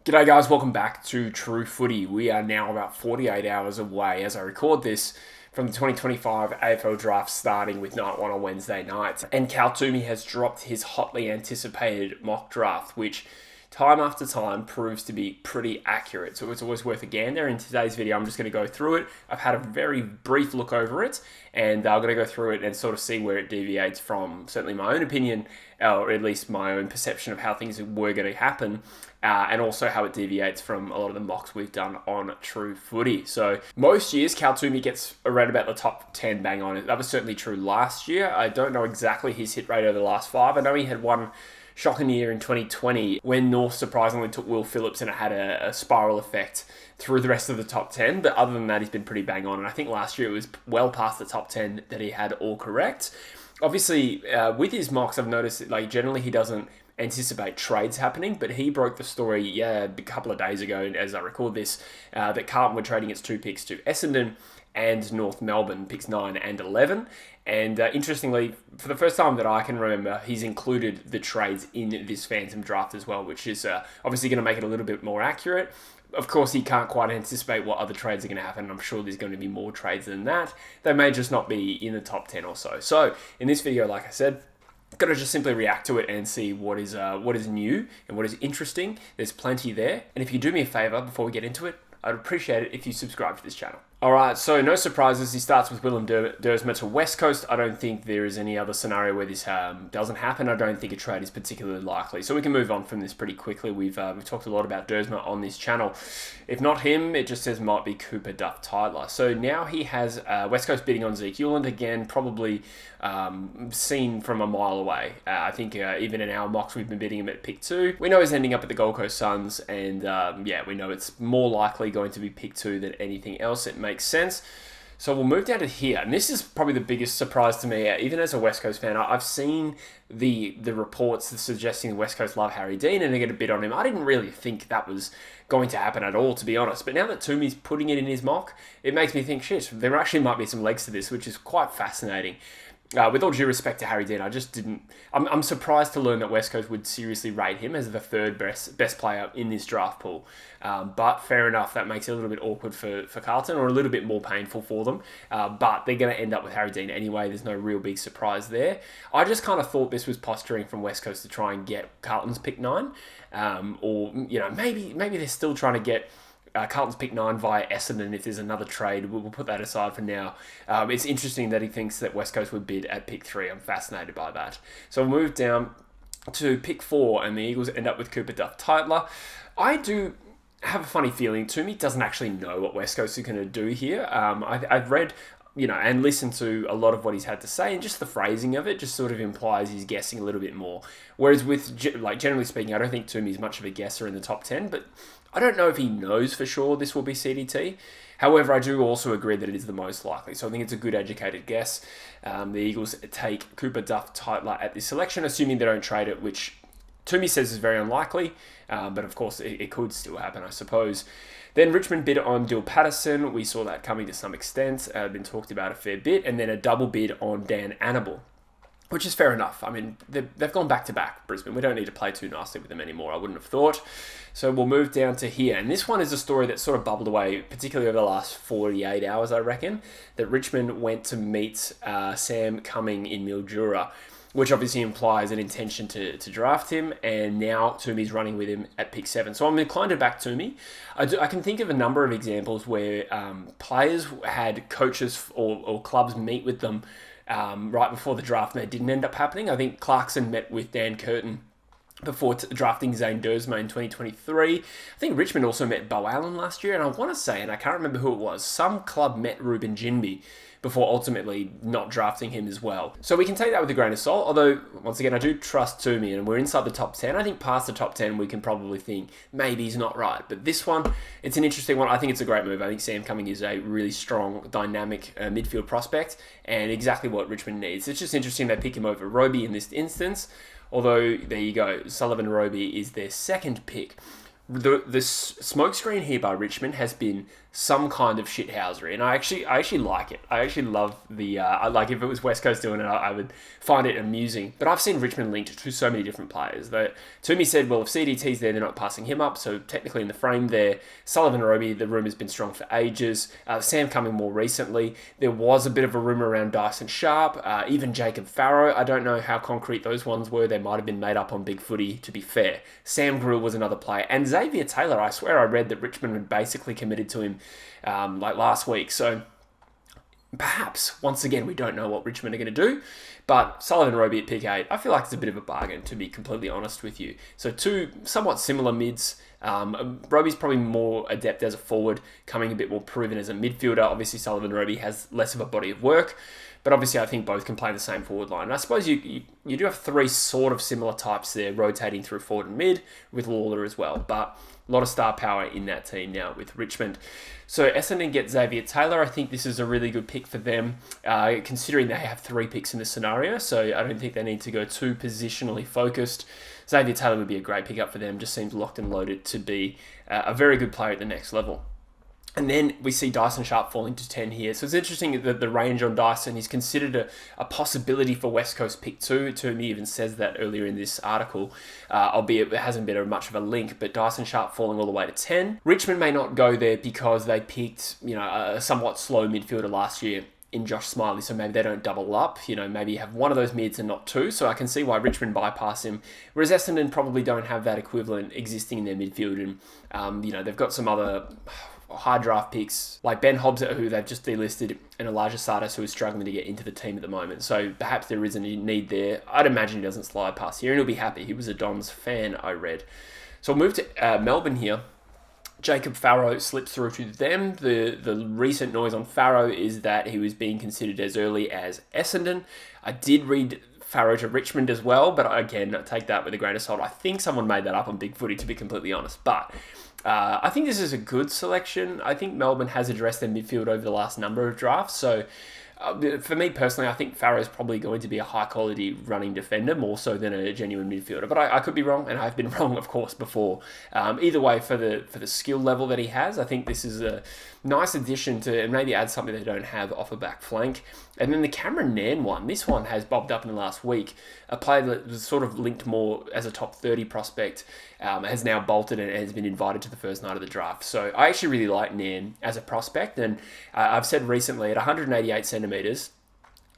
G'day guys, welcome back to True Footy. We are now about 48 hours away as I record this from the 2025 AFL draft starting with night one on Wednesday night. And Cal Twomey has dropped his hotly anticipated mock draft, which time after time proves to be pretty accurate. So it's always worth a gander. In today's video, I'm just going to go through it. I've had a very brief look over it, and I'm going to go through it and sort of see where it deviates from certainly my own opinion, or at least my own perception of how things were going to happen. And also how it deviates from a lot of the mocks we've done on True Footy. So most years, Cal Twomey gets around about the top 10 bang on. That was certainly true last year. I don't know exactly his hit rate over the last 5. I know he had one shocking year in 2020 when North surprisingly took Will Phillips and it had a spiral effect through the rest of the top 10. But other than that, he's been pretty bang on. And I think last year it was well past the top 10 that he had all correct. Obviously, with his mocks, I've noticed that generally he doesn't anticipate trades happening, but he broke the story a couple of days ago as I record this, that Carlton were trading its 2 picks to Essendon and North Melbourne, picks 9 and 11. And interestingly, for the first time that I can remember, he's included the trades in this Phantom draft as well, which is obviously going to make it a little bit more accurate. Of course, he can't quite anticipate what other trades are going to happen. I'm sure there's going to be more trades than that. They may just not be in the top 10 or so. So in this video, like I said, got to just simply react to it and see what is new and what is interesting. There's plenty there. And if you do me a favor before we get into it, I'd appreciate it if you subscribe to this channel. Alright, so no surprises. He starts with Willem Dersma to West Coast. I don't think there is any other scenario where this doesn't happen. I don't think a trade is particularly likely. So we can move on from this pretty quickly. We've talked a lot about Dersma on this channel. If not him, it just says might be Cooper Duff-Tytler. So now he has West Coast bidding on Zeke Uland again, probably seen from a mile away. I think even in our mocks we've been bidding him at pick 2. We know he's ending up at the Gold Coast Suns, and we know it's more likely going to be pick 2 than anything else. It makes sense. So we'll move down to here, and this is probably the biggest surprise to me, even as a West Coast fan. I've seen the reports suggesting the West Coast love Harry Dean and they're going to bid on him. I didn't really think that was going to happen at all, to be honest. But now that Toomey's putting it in his mock, it makes me think, shit, there actually might be some legs to this, which is quite fascinating. With all due respect to Harry Dean, I just didn't... I'm surprised to learn that West Coast would seriously rate him as the third best player in this draft pool. But fair enough, that makes it a little bit awkward for Carlton, or a little bit more painful for them. But they're going to end up with Harry Dean anyway. There's no real big surprise there. I just kind of thought this was posturing from West Coast to try and get Carlton's pick 9. Or, maybe they're still trying to get... Carlton's pick 9 via Essendon if there's another trade. We'll put that aside for now. It's interesting that he thinks that West Coast would bid at pick 3. I'm fascinated by that. So we'll move down to pick 4, and the Eagles end up with Cooper Duff-Tytler. I do have a funny feeling Toomey doesn't actually know what West Coast is going to do here. I've read... and listened to a lot of what he's had to say, and just the phrasing of it just sort of implies he's guessing a little bit more. Whereas with, generally speaking, I don't think Toomey's much of a guesser in the top 10, but I don't know if he knows for sure this will be CDT. However, I do also agree that it is the most likely, so I think it's a good educated guess. The Eagles take Cooper Duff-Tytler at this selection, assuming they don't trade it, which Toomey says is very unlikely, but of course it could still happen, I suppose. Then Richmond bid on Dill Patterson. We saw that coming to some extent. Been talked about a fair bit. And then a double bid on Dan Annable, which is fair enough. I mean, they've gone back-to-back, Brisbane. We don't need to play too nicely with them anymore, I wouldn't have thought. So we'll move down to here. And this one is a story that sort of bubbled away, particularly over the last 48 hours, I reckon, that Richmond went to meet Sam Cumming in Mildura, which obviously implies an intention to draft him, and now Toomey's running with him at pick 7. So I'm inclined to back Toomey. I can think of a number of examples where players had coaches or clubs meet with them right before the draft, and it didn't end up happening. I think Clarkson met with Dan Curtin before drafting Zane Dersma in 2023. I think Richmond also met Bo Allen last year, and I want to say, and I can't remember who it was, some club met Ruben Jinby before ultimately not drafting him as well. So we can take that with a grain of salt, although, once again, I do trust Toomey, and we're inside the top 10. I think past the top 10, we can probably think maybe he's not right. But this one, it's an interesting one. I think it's a great move. I think Sam Cumming is a really strong, dynamic midfield prospect, and exactly what Richmond needs. It's just interesting they pick him over Roby in this instance, although, there you go, Sullivan Roby is their second pick. The smokescreen here by Richmond has been some kind of shithousery, and I actually like it. I actually love the I like if it was West Coast doing it, I would find it amusing. But I've seen Richmond linked to so many different players. That Twomeys said, well, if CDT's there, they're not passing him up, so technically in the frame there. Sullivan Roby, the rumour's been strong for ages. Sam coming more recently. There was a bit of a rumour around Dyson Sharp, even Jacob Farrow. I don't know how concrete those ones were. They might have been made up on Big Footy, to be fair. Sam Grill was another player, and Xavier Taylor. I swear I read that Richmond had basically committed to him like last week. So perhaps, once again, we don't know what Richmond are going to do. But Sullivan Roby at pick 8, I feel like it's a bit of a bargain, to be completely honest with you. So two somewhat similar mids. Roby's probably more adept as a forward, coming a bit more proven as a midfielder. Obviously, Sullivan Roby has less of a body of work. But obviously, I think both can play the same forward line. And I suppose you do have three sort of similar types there, rotating through forward and mid, with Lawler as well. But a lot of star power in that team now with Richmond. So Essendon get Xavier Taylor. I think this is a really good pick for them, considering they have 3 picks in this scenario. So I don't think they need to go too positionally focused. Xavier Taylor would be a great pickup for them. Just seems locked and loaded to be a very good player at the next level. And then we see Dyson Sharp falling to 10 here. So it's interesting that the range on Dyson is considered a possibility for West Coast pick 2. Twomey even says that earlier in this article, albeit it hasn't been much of a link, but Dyson Sharp falling all the way to 10. Richmond may not go there because they picked, a somewhat slow midfielder last year in Josh Smiley, so maybe they don't double up. Maybe you have one of those mids and not 2, so I can see why Richmond bypass him, whereas Essendon probably don't have that equivalent existing in their midfield, and, they've got some other high draft picks like Ben Hobbs, who they've just delisted, and Elijah Sardas, who is struggling to get into the team at the moment. So perhaps there is a need there. I'd imagine he doesn't slide past here, and he'll be happy. He was a Dons fan, I read. So we'll move to Melbourne here. Jacob Farrow slips through to them. The recent noise on Farrow is that he was being considered as early as Essendon. I did read Farrow to Richmond as well, but again, take that with a grain of salt. I think someone made that up on Big Footy, to be completely honest. But I think this is a good selection. I think Melbourne has addressed their midfield over the last number of drafts. So for me personally, I think Farrow is probably going to be a high-quality running defender, more so than a genuine midfielder. But I could be wrong, and I've been wrong, of course, before. Either way, for the skill level that he has, I think this is a nice addition to, and maybe add something they don't have off a back flank. And then the Cameron Nairn one, this one has bobbed up in the last week. A player that was sort of linked more as a top 30 prospect has now bolted and has been invited to the first night of the draft. So I actually really like Nairn as a prospect, and I've said recently at 188 centimetres,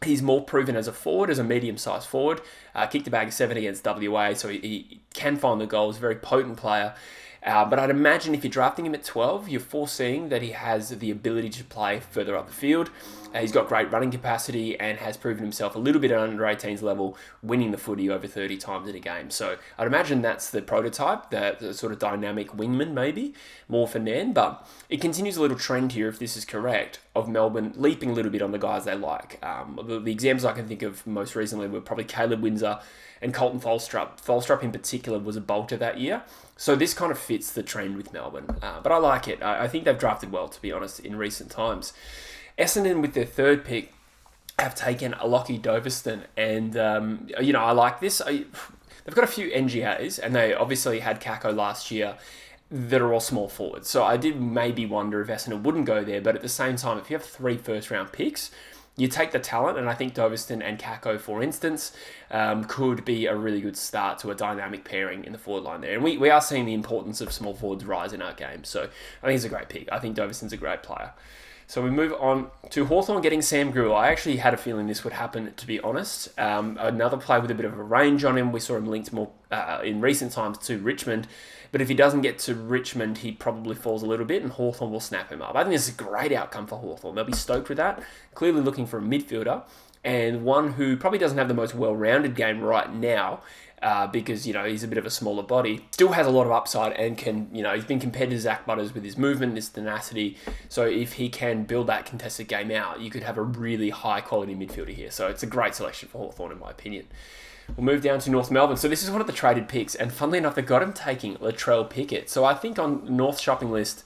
he's more proven as a forward, as a medium-sized forward. Kicked a bag of 7 against WA, so he can find the goals. Very potent player. But I'd imagine if you're drafting him at 12, you're foreseeing that he has the ability to play further up the field. He's got great running capacity and has proven himself a little bit at under 18s level, winning the footy over 30 times in a game. So I'd imagine that's the prototype, the sort of dynamic wingman maybe, more for Nairn. But it continues a little trend here, if this is correct, of Melbourne leaping a little bit on the guys they like. The examples I can think of most recently were probably Caleb Windsor and Colton Tholstrup. Tholstrup in particular was a bolter that year. So this kind of fits the trend with Melbourne. But I like it. I think they've drafted well, to be honest, in recent times. Essendon, with their 3rd pick, have taken a Lockie Doverston. And, I like this. They've got a few NGAs, and they obviously had Kako last year that are all small forwards. So I did maybe wonder if Essendon wouldn't go there. But at the same time, if you have 3 first-round picks, you take the talent, and I think Doverston and Kako, for instance, could be a really good start to a dynamic pairing in the forward line there. And we are seeing the importance of small forwards rise in our game. So I think it's a great pick. I think Doverston's a great player. So we move on to Hawthorn getting Sam Grill. I actually had a feeling this would happen, to be honest. Another player with a bit of a range on him. We saw him linked more in recent times to Richmond. But if he doesn't get to Richmond, he probably falls a little bit, and Hawthorn will snap him up. I think this is a great outcome for Hawthorn. They'll be stoked with that. Clearly looking for a midfielder, and one who probably doesn't have the most well-rounded game right now, because, he's a bit of a smaller body. Still has a lot of upside and can, he's been compared to Zach Butters with his movement, his tenacity. So if he can build that contested game out, you could have a really high-quality midfielder here. So it's a great selection for Hawthorn, in my opinion. We'll move down to North Melbourne. So this is one of the traded picks, and funnily enough, they got him taking Latrell Pickett. So I think on North shopping list,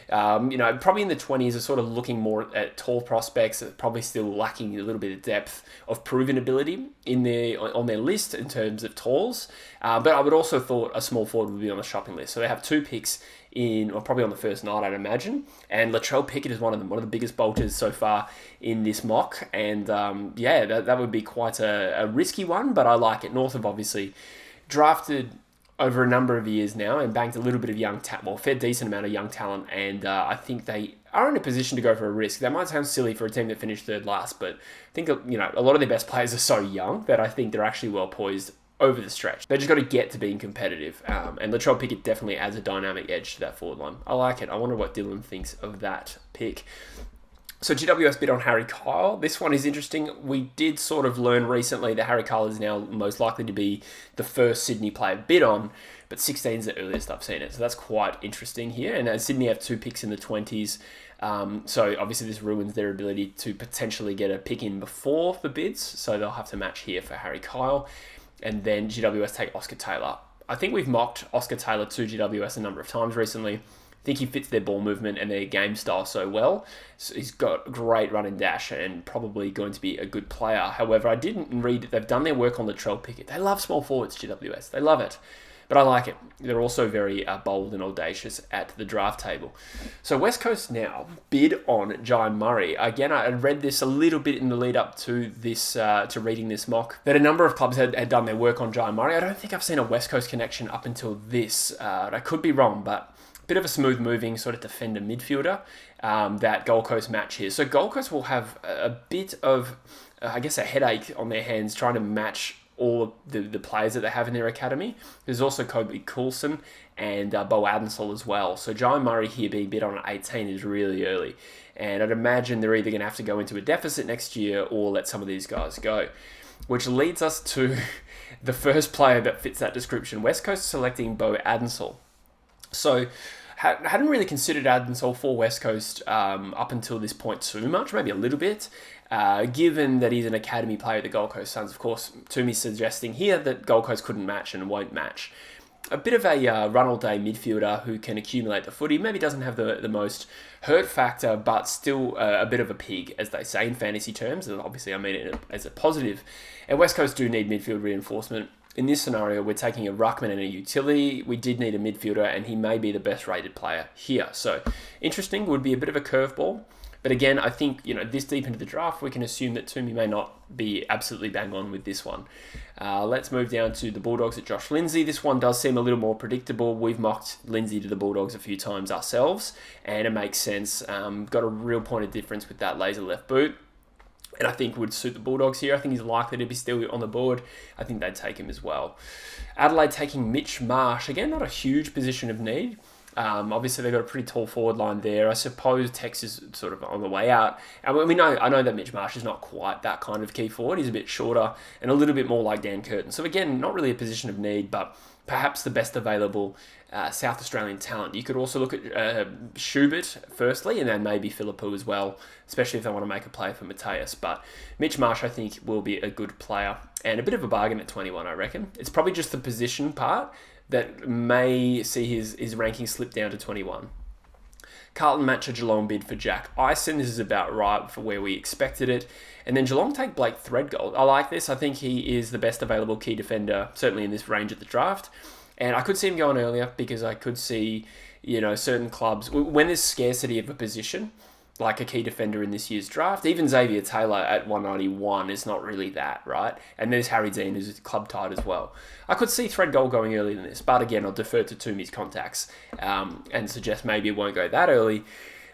Probably in the 20s are sort of looking more at tall prospects, probably still lacking a little bit of depth of proven ability on their list in terms of talls. But I would also thought a small forward would be on the shopping list. So they have 2 picks probably on the first night, I'd imagine. And Latrell Pickett is one of the biggest bolters so far in this mock. And that would be quite a risky one, but I like it. North have obviously drafted over a number of years now and banked a little bit of young talent, well, fair decent amount of young talent, and I think they are in a position to go for a risk. That might sound silly for a team that finished third last, but I think, a lot of their best players are so young that I think they're actually well poised over the stretch. They just got to get to being competitive, and Latrell Pickett definitely adds a dynamic edge to that forward line. I like it. I wonder what Dylan thinks of that pick. So GWS bid on Harry Kyle. This one is interesting. We did sort of learn recently that Harry Kyle is now most likely to be the first Sydney player bid on, but 16 is the earliest I've seen it. So that's quite interesting here. And Sydney have 2 picks in the 20s. So obviously this ruins their ability to potentially get a pick in before the bids. So they'll have to match here for Harry Kyle. And then GWS take Oscar Taylor. I think we've mocked Oscar Taylor to GWS a number of times recently. I think he fits their ball movement and their game style so well. So he's got great run and dash and probably going to be a good player. However, I didn't read that they've done their work on Latrell Pickett. They love small forwards, GWS. They love it. But I like it. They're also very bold and audacious at the draft table. So West Coast now bid on Jai Murray. Again, I read this a little bit in the lead up to this, to reading this mock, that a number of clubs had done their work on Jai Murray. I don't think I've seen a West Coast connection up until this. I could be wrong, but bit of a smooth-moving sort of defender midfielder that Gold Coast match here. So Gold Coast will have a bit of, a headache on their hands trying to match all the players that they have in their academy. There's also Kobe Coulson and Bo Adensall as well. So Jai Murray here being bid on at 18 is really early. And I'd imagine they're either going to have to go into a deficit next year or let some of these guys go. Which leads us to the first player that fits that description. West Coast selecting Bo Adensall. So, hadn't really considered Adensall for West Coast up until this point too much, maybe a little bit, given that he's an academy player at the Gold Coast Suns. Of course, Twomeys suggesting here that Gold Coast couldn't match and won't match. A bit of a run-all-day midfielder who can accumulate the footy, maybe doesn't have the most hurt factor, but still a bit of a pig, as they say in fantasy terms, and obviously I mean it as a positive. And West Coast do need midfield reinforcement. In this scenario, we're taking a ruckman and a utility. We did need a midfielder, and he may be the best rated player here. So, interesting, would be a bit of a curveball. But again, I think, this deep into the draft, we can assume that Twomey may not be absolutely bang on with this one. Let's move down to the Bulldogs at Josh Lindsay. This one does seem a little more predictable. We've mocked Lindsay to the Bulldogs a few times ourselves, and it makes sense. Got a real point of difference with that laser left boot. And I think would suit the Bulldogs here. I think he's likely to be still on the board. I think they'd take him as well. Adelaide taking Mitch Marsh. Again, not a huge position of need. Obviously, they've got a pretty tall forward line there. I suppose Tex is sort of on the way out. And I know that Mitch Marsh is not quite that kind of key forward. He's a bit shorter and a little bit more like Dan Curtin. So again, not really a position of need, but perhaps the best available South Australian talent. You could also look at Schubert firstly, and then maybe Philippou as well, especially if they want to make a play for Mateus. But Mitch Marsh, I think, will be a good player and a bit of a bargain at 21, I reckon. It's probably just the position part that may see his ranking slip down to 21. Carlton match a Geelong bid for Jack Ison. This is about right for where we expected it. And then Geelong take Blake Threadgold. I like this. I think he is the best available key defender, certainly in this range at the draft. And I could see him going earlier because I could see, certain clubs, when there's scarcity of a position, like a key defender in this year's draft, even Xavier Taylor at 191 is not really that, right? And there's Harry Dean, who's club tied as well. I could see Threadgold going earlier than this, but again, I'll defer to Toomey's contacts and suggest maybe it won't go that early.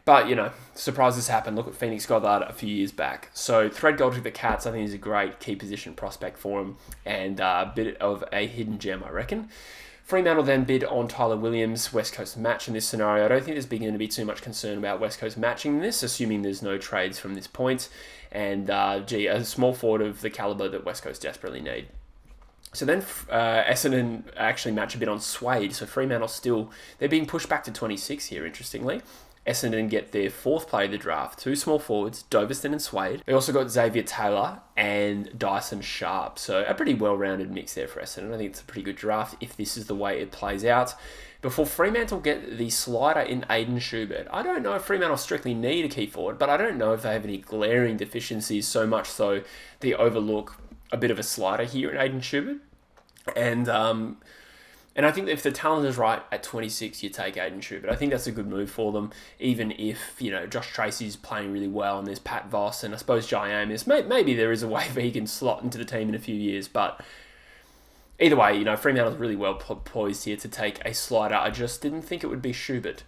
But, surprises happen. Look at Phoenix Goddard a few years back. So Threadgold to the Cats, I think, is a great key position prospect for him and a bit of a hidden gem, I reckon. Fremantle then bid on Tyler Williams, West Coast match in this scenario. I don't think there's going to be too much concern about West Coast matching this, assuming there's no trades from this point. And, a small forward of the calibre that West Coast desperately need. So then Essendon actually match a bit on Suede. So Fremantle still, they're being pushed back to 26 here, interestingly. Essendon get their fourth player of the draft. Two small forwards, Doveston and Suede. They also got Xavier Taylor and Dyson Sharp. So a pretty well-rounded mix there for Essendon. I think it's a pretty good draft if this is the way it plays out. Before Fremantle get the slider in Aiden Schubert. I don't know if Fremantle strictly need a key forward, but I don't know if they have any glaring deficiencies, so much so they overlook a bit of a slider here in Aiden Schubert. And I think if the talent is right at 26, you take Aiden Schubert. I think that's a good move for them, even if, Josh Tracy's playing really well and there's Pat Voss and I suppose Jai Amos. Maybe there is a way where he can slot into the team in a few years, but either way, Fremantle's really well poised here to take a slider. I just didn't think it would be Schubert.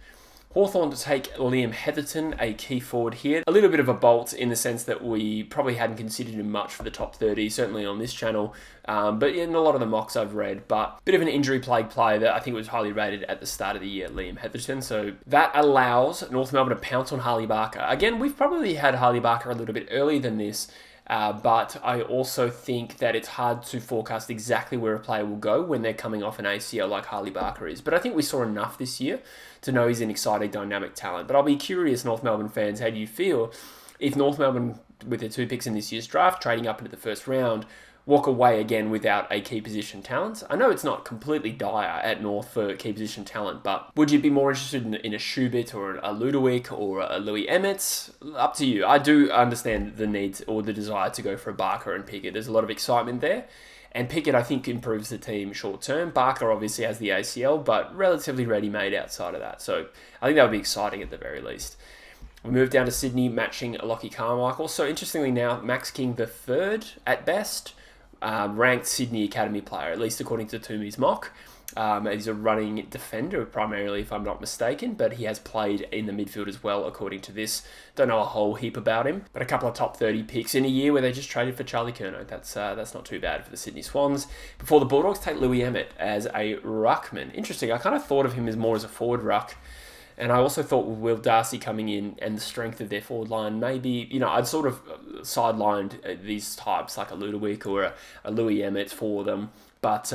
Hawthorn to take Liam Heatherton, a key forward here. A little bit of a bolt in the sense that we probably hadn't considered him much for the top 30, certainly on this channel, but in a lot of the mocks I've read. But bit of an injury-plagued player that I think was highly rated at the start of the year, Liam Heatherton. So that allows North Melbourne to pounce on Harley Barker. Again, we've probably had Harley Barker a little bit earlier than this, but I also think that it's hard to forecast exactly where a player will go when they're coming off an ACL like Harley Barker is. But I think we saw enough this year to know he's an exciting, dynamic talent. But I'll be curious, North Melbourne fans, how do you feel if North Melbourne, with their 2 picks in this year's draft, trading up into the first round, walk away again without a key position talent? I know it's not completely dire at North for key position talent, but would you be more interested in a Schubert or a Ludovic or a Louis Emmett? Up to you. I do understand the need or the desire to go for a Barker and Pickett. There's a lot of excitement there. And Pickett, I think, improves the team short term. Barker obviously has the ACL, but relatively ready-made outside of that. So I think that would be exciting at the very least. We move down to Sydney, matching Lockie Carmichael. So interestingly now, Max King the third at best, ranked Sydney Academy player, at least according to Twomeys mock. He's a running defender primarily, if I'm not mistaken, but he has played in the midfield as well, according to this. Don't know a whole heap about him, but a couple of top 30 picks in a year where they just traded for Charlie Curnow. That's not too bad for the Sydney Swans. Before the Bulldogs take Louis Emmett as a ruckman. Interesting, I kind of thought of him as more as a forward ruck. And I also thought with Will Darcy coming in and the strength of their forward line, maybe, I'd sort of sidelined these types like a Ludovic or a Louis Emmett for them. But,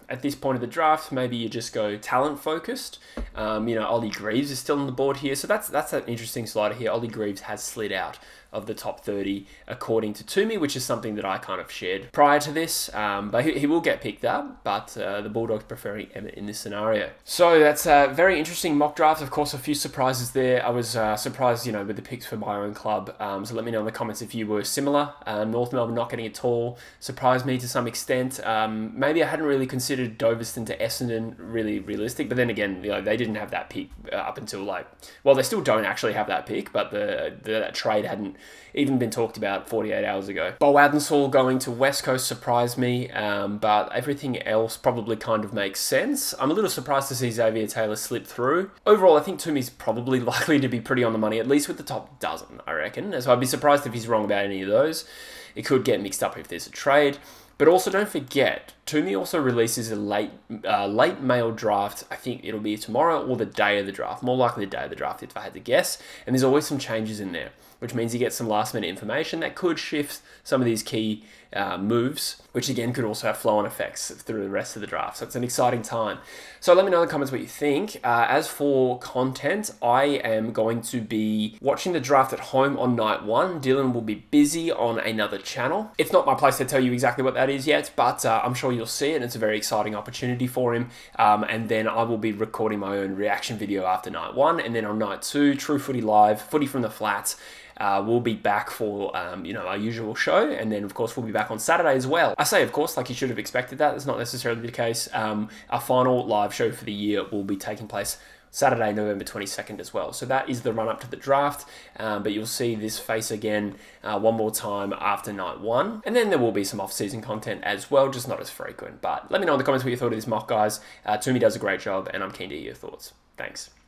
at this point of the draft, maybe you just go talent focused. Ollie Greaves is still on the board here. So that's an interesting slider here. Ollie Greaves has slid out of the top 30 according to Twomey, which is something that I kind of shared prior to this. But he will get picked up, but the Bulldogs preferring Emmett in this scenario. So that's a very interesting mock draft. Of course, a few surprises there. I was surprised, with the picks for my own club. So let me know in the comments if you were similar. North Melbourne not getting at all surprised me to some extent. Maybe I hadn't really considered Doveston to Essendon really realistic, but then again, they didn't have that pick up until they still don't actually have that pick, but that trade hadn't even been talked about 48 hours ago. Bo Adensall going to West Coast surprised me, but everything else probably kind of makes sense. I'm a little surprised to see Xavier Taylor slip through. Overall, I think Toomey's probably likely to be pretty on the money, at least with the top dozen, I reckon. So I'd be surprised if he's wrong about any of those. It could get mixed up if there's a trade. But also don't forget, Twomey also releases a late mail draft. I think it'll be tomorrow or the day of the draft. More likely the day of the draft if I had to guess. And there's always some changes in there, which means you get some last minute information that could shift some of these key moves, which again could also have flow-on effects through the rest of the draft. So it's an exciting time. So let me know in the comments what you think. As for content, I am going to be watching the draft at home on night 1. Dylan will be busy on another channel. It's not my place to tell you exactly what that is yet, but I'm sure you'll see it, and it's a very exciting opportunity for him. And then I will be recording my own reaction video after night 1, and then on night 2, True Footy Live, Footy from the Flats. We'll be back for, our usual show. And then, of course, we'll be back on Saturday as well. I say, of course, like you should have expected that. That's not necessarily the case. Our final live show for the year will be taking place Saturday, November 22nd as well. So that is the run-up to the draft. But you'll see this face again one more time after night 1. And then there will be some off-season content as well, just not as frequent. But let me know in the comments what you thought of this mock, guys. Toomey does a great job, and I'm keen to hear your thoughts. Thanks.